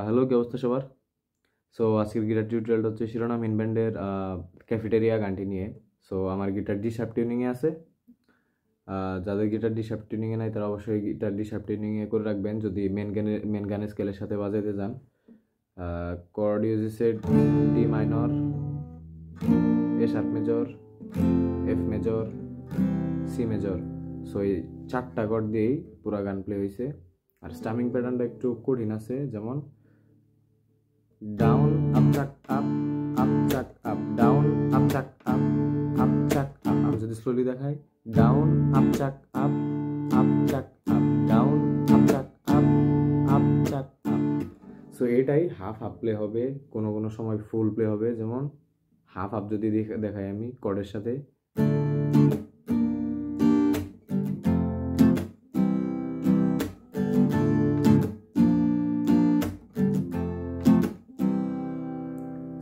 Hello, কি অবস্থা সবার? সো আজকের গিটার টিউটোরিয়ালটা হচ্ছে শিরোনাম ইন ব্যান্ডের ক্যাফেটেরিয়া গানটি নিয়ে। সো আমার গিটার ডি শার্প টিউনিংয়ে আছে। যাদের গিটার ডি শার্প টিউনিংয়ে নাই তারা অবশ্যই গিটার ডি শার্প টিউনিংয়ে করে রাখবেন যদি মেন গানের স্কেলের সাথে বাজাইতে যান। কর্ড ইউজ হচ্ছে D minor, A sharp major, F major, C major. So এই 4টা কর্ড দিয়েই পুরা গান প্লে হয়েছে। আর স্টামিং প্যাটার্নটা একটু কঠিন আছে, যেমন ডাউন আপ চাক আপ, আপ চাক আপ, ডাউন আপ চাক আপ, আপ চাক আপ। আমি যদি স্লোলি দেখাই, ডাউন আপ চাক আপ, আপ চাক আপ, ডাউন আপ চাক আপ, আপ চাক আপ। সো এটাই হাফ হাফ প্লে হবে, কোনো কোনো সময় ফুল প্লে হবে। যেমন হাফ হাফ যদি দেখাই আমি কর্ডের সাথে,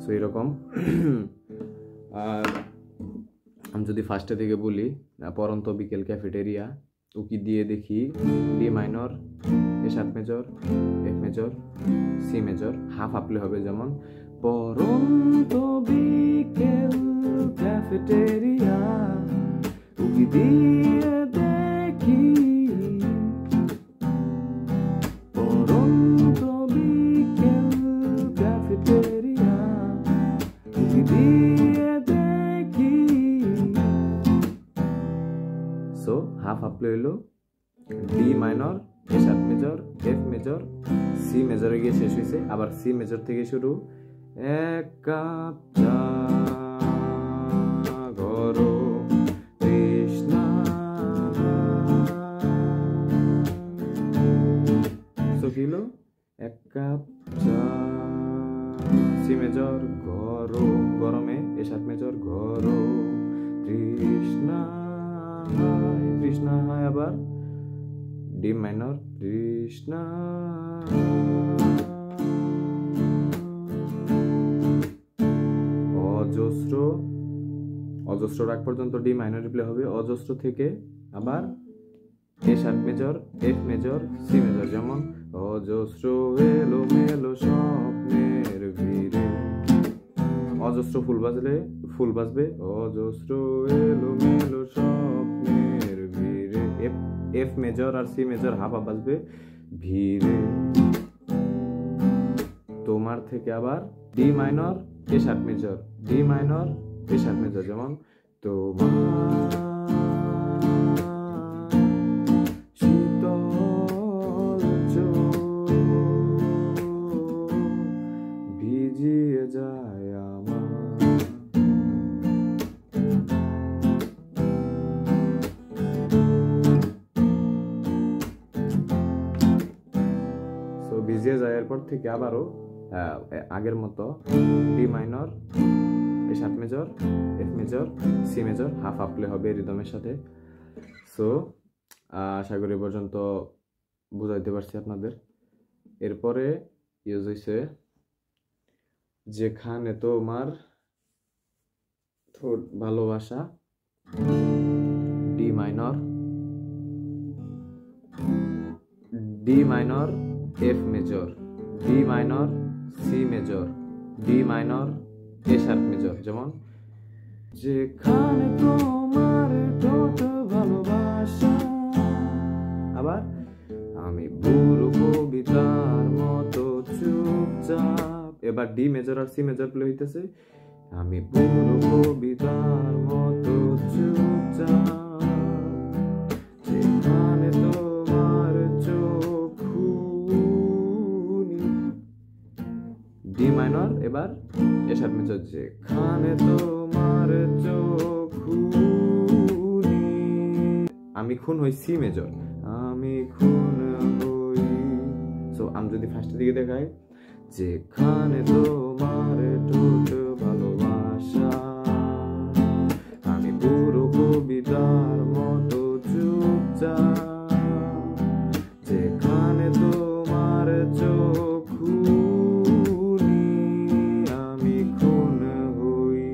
সো এরকম। আর আমি যদি ফার্স্টে থেকে বলি, পরন্ত বিকেল ক্যাফেটেরিয়া, উকি দিয়ে দেখি D minor, A sharp major, F major, C major. Half আপলে হবে, যেমন পরন্ত বিকেল ক্যাফেটেরিয়া, উকি দিয়ে দেখি, পরন্ত বিকেল ক্যাফেটেরিয়া, উকি দিয়ে দেখি। সো হাফ আপলে হইলো D minor, A sharp major, F major, C মেজরে গিয়ে শেষ হয়েছে। আবার সি মেজর থেকে শুরু, এক কাপ চা গরো তৃষ্ণা। সো কি হলো, এক কাপ চা, সি মেজর, গরম, গরমে এ শার্প মেজর, গরম তৃষ্ণা, তৃষ্ণা হয়। আবার ডি মাইনর, তৃষ্ণা। অজস্র, অজস্র রাগ পর্যন্ত ডি মাইনর প্লে হবে। অজস্র থেকে আবার A sharp major, F major, C major. যেমন অজস্র এলো মেলো স্বপ্নের ভিড়ে, অজস্র ফুল বাজবে, অজস্র এলো মেলো স্বপ্নের ভিড়ে। এফ মেজর আর সি মেজর হাফ হাফ বাজবে, ভিড়ে। তোমার থেকে আবার D minor, A sharp major, D minor, A sharp major. যেমন তোমার শীতল চোখ ভিজিয়ে যায় আমার। সো ভিজিয়ে যায়, এরপর থেকে আবারও আগের মতো D minor, A sharp major, F major, C major, half half play হবে রিদমের সাথে। সো আশা করি পর্যন্ত বুঝাইতে পারছি আপনাদের। এরপরে ইউজ হয়েছে যেখানে তোমার ভালোবাসা, D minor, D minor, F major, D minor, C major, D minor, A sharp major. যেমন যেখানে তোমার ভালোবাসা। আবার আমি বুড়ো কবিতার মতো চুপচাপ। এবার ডি মেজর আর সি মেজর প্লে হইতেছে, আমি বুড়ো কবিতার মতো চুপচাপ, যেখানে তোমার চোখুনি। ডি মাইনর, এবার এ শার্প মেজর, যেখানে তোমার চোখুনি। আমি খুন হই, সি মেজর, আমি খুন হই। সো আমি যদি ফার্স্টের দিকে দেখাই, যেখানে তোমার ভালোবাসা, আমি পুরো কবিতার মতো চুপচাপ, যেখানে তোমার চোখুনি, আমি খুন হই।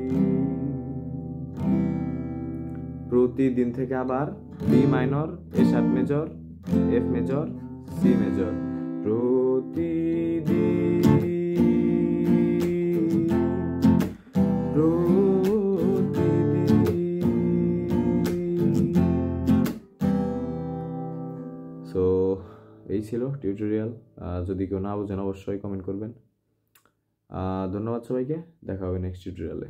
প্রতিদিন থেকে আবার D minor, A sharp major, F major, C major. প্রতিদিন সো এই ছিল টিউটোরিয়াল। যদি কেউ না বোঝেন অবশ্যই কমেন্ট করবেন। ধন্যবাদ সবাইকে, দেখা হবে নেক্সট টিউটোরিয়ালে।